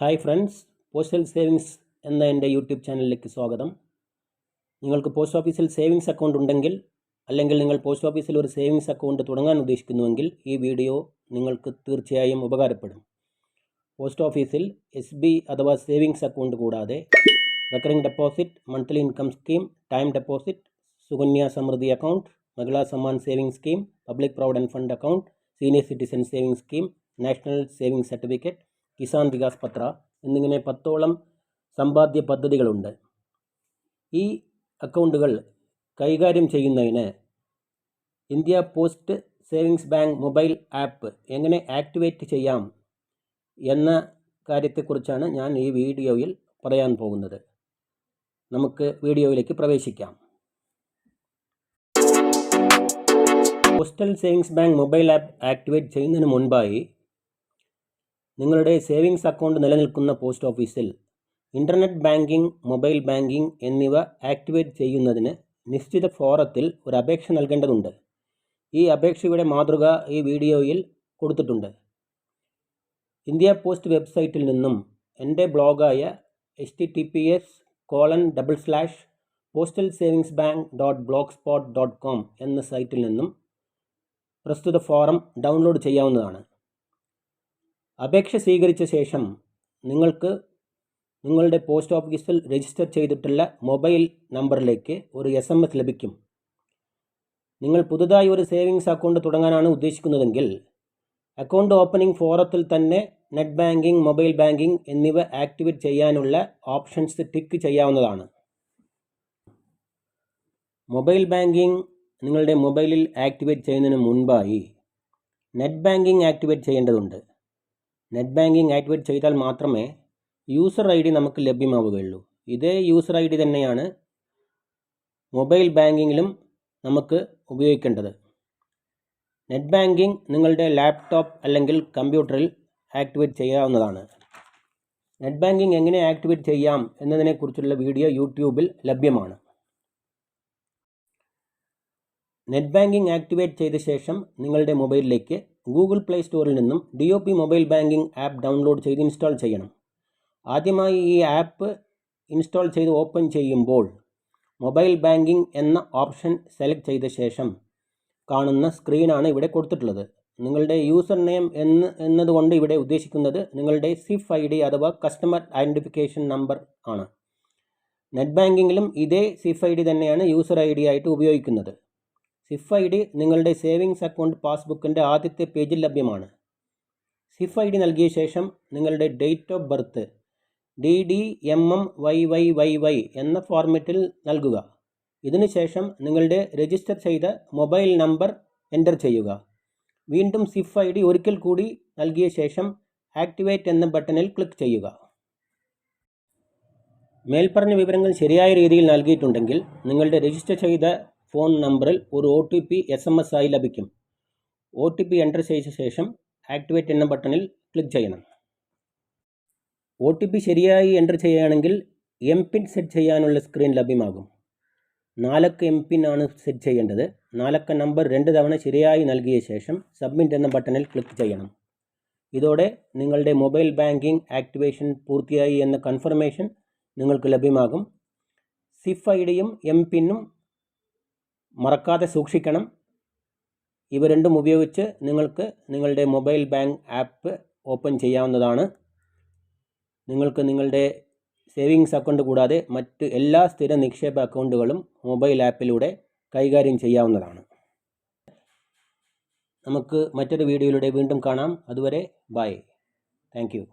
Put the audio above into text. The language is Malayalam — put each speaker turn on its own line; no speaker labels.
ഹായ് ഫ്രണ്ട്സ്, പോസ്റ്റൽ സേവിങ്സ് എന്ന എൻ്റെ യൂട്യൂബ് ചാനലിലേക്ക് സ്വാഗതം. നിങ്ങൾക്ക് പോസ്റ്റ് ഓഫീസിൽ സേവിങ്സ് അക്കൗണ്ട് ഉണ്ടെങ്കിൽ, അല്ലെങ്കിൽ നിങ്ങൾ പോസ്റ്റ് ഓഫീസിൽ ഒരു സേവിങ്സ് അക്കൗണ്ട് തുടങ്ങാൻ ഉദ്ദേശിക്കുന്നുവെങ്കിൽ ഈ വീഡിയോ നിങ്ങൾക്ക് തീർച്ചയായും ഉപകാരപ്പെടും. പോസ്റ്റ് ഓഫീസിൽ SB അഥവാ സേവിങ്സ് അക്കൗണ്ട് കൂടാതെ recurring deposit, monthly income scheme, time deposit, Sukanya Samriddhi account, Mahila Samman savings scheme, public provident fund account, senior citizen savings scheme, national savings certificate, Kisan Vikas Patra എന്നിങ്ങനെ 10ഓളം സമ്പാദ്യ പദ്ധതികളുണ്ട്. ഈ അക്കൗണ്ടുകൾ കൈകാര്യം ചെയ്യുന്നതിന് India Post Savings Bank mobile app എങ്ങനെ ആക്ടിവേറ്റ് ചെയ്യാം എന്ന കാര്യത്തെക്കുറിച്ചാണ് ഞാൻ ഈ വീഡിയോയിൽ പറയാൻ പോകുന്നത്. നമുക്ക് വീഡിയോയിലേക്ക് പ്രവേശിക്കാം. Postal savings Bank mobile app activate ചെയ്യുന്നതിന് മുൻപായി നിങ്ങളുടെ സേവിങ്സ് അക്കൗണ്ട് നിലനിൽക്കുന്ന പോസ്റ്റ് ഓഫീസിൽ ഇൻ്റർനെറ്റ് ബാങ്കിംഗ്, മൊബൈൽ ബാങ്കിംഗ് എന്നിവ ആക്ടിവേറ്റ് ചെയ്യുന്നതിന് നിശ്ചിത ഫോറത്തിൽ ഒരു അപേക്ഷ നൽകേണ്ടതുണ്ട്. ഈ അപേക്ഷയുടെ മാതൃക ഈ വീഡിയോയിൽ കൊടുത്തിട്ടുണ്ട്. ഇന്ത്യ പോസ്റ്റ് വെബ്സൈറ്റിൽ നിന്നും എൻ്റെ ബ്ലോഗായ https:/postalsavingsbank.blogspot.com എന്ന സൈറ്റിൽ നിന്നും പ്രസ്തുത ഫോറം ഡൗൺലോഡ് ചെയ്യാവുന്നതാണ്. അപേക്ഷ സ്വീകരിച്ച ശേഷം നിങ്ങൾക്ക് നിങ്ങളുടെ പോസ്റ്റ് ഓഫീസിൽ രജിസ്റ്റർ ചെയ്തിട്ടുള്ള മൊബൈൽ നമ്പറിലേക്ക് ഒരു SMS ലഭിക്കും. നിങ്ങൾ പുതുതായി ഒരു സേവിങ്സ് അക്കൗണ്ട് തുടങ്ങാനാണ് ഉദ്ദേശിക്കുന്നതെങ്കിൽ അക്കൗണ്ട് ഓപ്പണിംഗ് ഫോറത്തിൽ തന്നെ നെറ്റ് ബാങ്കിംഗ്, മൊബൈൽ ബാങ്കിംഗ് എന്നിവ ആക്ടിവേറ്റ് ചെയ്യാനുള്ള ഓപ്ഷൻസ് ടിക്ക് ചെയ്യാവുന്നതാണ്. മൊബൈൽ ബാങ്കിംഗ് നിങ്ങളുടെ മൊബൈലിൽ ആക്ടിവേറ്റ് ചെയ്യുന്നതിന് മുൻപായി നെറ്റ് ബാങ്കിംഗ് ആക്ടിവേറ്റ് ചെയ്യേണ്ടതുണ്ട്. നെറ്റ് ബാങ്കിംഗ് ആക്ടിവേറ്റ് ചെയ്താൽ മാത്രമേ യൂസർ ID നമുക്ക് ലഭ്യമാവുകയുള്ളൂ. ഇതേ യൂസർ ID തന്നെയാണ് മൊബൈൽ ബാങ്കിങ്ങിലും നമുക്ക് ഉപയോഗിക്കേണ്ടത്. നെറ്റ് ബാങ്കിംഗ് നിങ്ങളുടെ ലാപ്ടോപ്പ് അല്ലെങ്കിൽ കമ്പ്യൂട്ടറിൽ ആക്ടിവേറ്റ് ചെയ്യാവുന്നതാണ്. നെറ്റ് ബാങ്കിംഗ് എങ്ങനെ ആക്ടിവേറ്റ് ചെയ്യാം എന്നതിനെക്കുറിച്ചുള്ള വീഡിയോ യൂട്യൂബിൽ ലഭ്യമാണ്. നെറ്റ് ബാങ്കിംഗ് ആക്ടിവേറ്റ് ചെയ്ത ശേഷം നിങ്ങളുടെ മൊബൈലിലേക്ക് ഗൂഗിൾ പ്ലേ സ്റ്റോറിൽ നിന്നും DOP mobile banking app download ചെയ്ത് ഇൻസ്റ്റാൾ ചെയ്യണം. ആദ്യമായി ഈ ആപ്പ് ഇൻസ്റ്റാൾ ചെയ്ത് ഓപ്പൺ ചെയ്യുമ്പോൾ മൊബൈൽ ബാങ്കിംഗ് എന്ന ഓപ്ഷൻ സെലക്ട് ചെയ്ത ശേഷം കാണുന്ന സ്ക്രീനാണ് ഇവിടെ കൊടുത്തിട്ടുള്ളത്. നിങ്ങളുടെ യൂസർ നെയിം എന്നതുകൊണ്ട് ഇവിടെ ഉദ്ദേശിക്കുന്നത് നിങ്ങളുടെ SIF ID അഥവാ കസ്റ്റമർ ഐഡൻറ്റിഫിക്കേഷൻ നമ്പർ ആണ്. നെറ്റ് ബാങ്കിങ്ങിലും ഇതേ SIF ID തന്നെയാണ് യൂസർ ID ആയിട്ട് ഉപയോഗിക്കുന്നത്. SIF ID നിങ്ങളുടെ സേവിങ്സ് അക്കൗണ്ട് പാസ്ബുക്കിൻ്റെ ആദ്യത്തെ പേജിൽ ലഭ്യമാണ്. SIF ID നൽകിയ ശേഷം നിങ്ങളുടെ ഡേറ്റ് ഓഫ് ബർത്ത് DDMMYYYY എന്ന ഫോർമാറ്റിൽ നൽകുക. ഇതിനുശേഷം നിങ്ങളുടെ രജിസ്റ്റർ ചെയ്ത മൊബൈൽ നമ്പർ എൻ്റർ ചെയ്യുക. വീണ്ടും SIF ID ഒരിക്കൽ കൂടി നൽകിയ ശേഷം ആക്ടിവേറ്റ് എന്ന ബട്ടണിൽ ക്ലിക്ക് ചെയ്യുക. മേൽപ്പറഞ്ഞ വിവരങ്ങൾ ശരിയായ രീതിയിൽ നൽകിയിട്ടുണ്ടെങ്കിൽ നിങ്ങളുടെ രജിസ്റ്റർ ചെയ്ത ഫോൺ നമ്പറിൽ ഒരു OTP SMS ആയി ലഭിക്കും. OTP എൻ്റർ ചെയ്ത ശേഷം ആക്ടിവേറ്റ് എന്ന ബട്ടണിൽ ക്ലിക്ക് ചെയ്യണം. OTP ശരിയായി എൻ്റർ ചെയ്യുകയാണെങ്കിൽ MPIN സെറ്റ് ചെയ്യാനുള്ള സ്ക്രീൻ ലഭ്യമാകും. 4 അക്ക MPIN ആണ് സെറ്റ് ചെയ്യേണ്ടത്. 4 അക്ക നമ്പർ 2 തവണ ശരിയായി നൽകിയ ശേഷം സബ്മിറ്റ് എന്ന ബട്ടണിൽ ക്ലിക്ക് ചെയ്യണം. ഇതോടെ നിങ്ങളുടെ മൊബൈൽ ബാങ്കിംഗ് ആക്ടിവേഷൻ പൂർത്തിയായി എന്ന കൺഫർമേഷൻ നിങ്ങൾക്ക് ലഭ്യമാകും. SIF IDയും MPINഉം മറക്കാതെ സൂക്ഷിക്കണം. ഇവ രണ്ടും ഉപയോഗിച്ച് നിങ്ങൾക്ക് നിങ്ങളുടെ മൊബൈൽ ബാങ്ക് ആപ്പ് ഓപ്പൺ ചെയ്യാവുന്നതാണ്. നിങ്ങൾക്ക് നിങ്ങളുടെ സേവിങ്സ് അക്കൗണ്ട് കൂടാതെ മറ്റ് എല്ലാ സ്ഥിര നിക്ഷേപ അക്കൗണ്ടുകളും മൊബൈൽ ആപ്പിലൂടെ കൈകാര്യം ചെയ്യാവുന്നതാണ്. നമുക്ക് മറ്റൊരു വീഡിയോയിലൂടെ വീണ്ടും കാണാം. അതുവരെ ബൈ. Thank you.